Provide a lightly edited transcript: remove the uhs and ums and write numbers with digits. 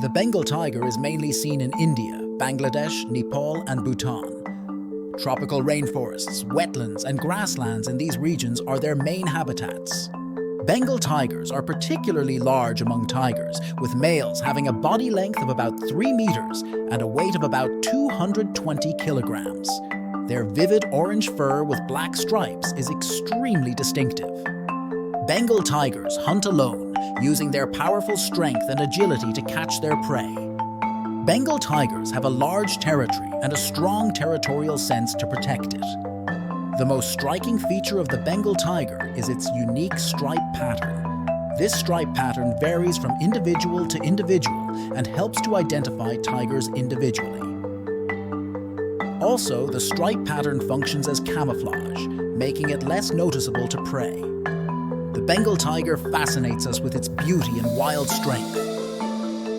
The Bengal tiger is mainly seen in India, Bangladesh, Nepal, and Bhutan. Tropical rainforests, wetlands, and grasslands in these regions are their main habitats. Bengal tigers are particularly large among tigers, with males having a body length of about 3 meters and a weight of about 220 kilograms. Their vivid orange fur with black stripes is extremely distinctive. Bengal tigers hunt alone, using their powerful strength and agility to catch their prey. Bengal tigers have a large territory and a strong territorial sense to protect it. The most striking feature of the Bengal tiger is its unique stripe pattern. This stripe pattern varies from individual to individual and helps to identify tigers individually. Also, the stripe pattern functions as camouflage, making it less noticeable to prey. The Bengal tiger fascinates us with its beauty and wild strength.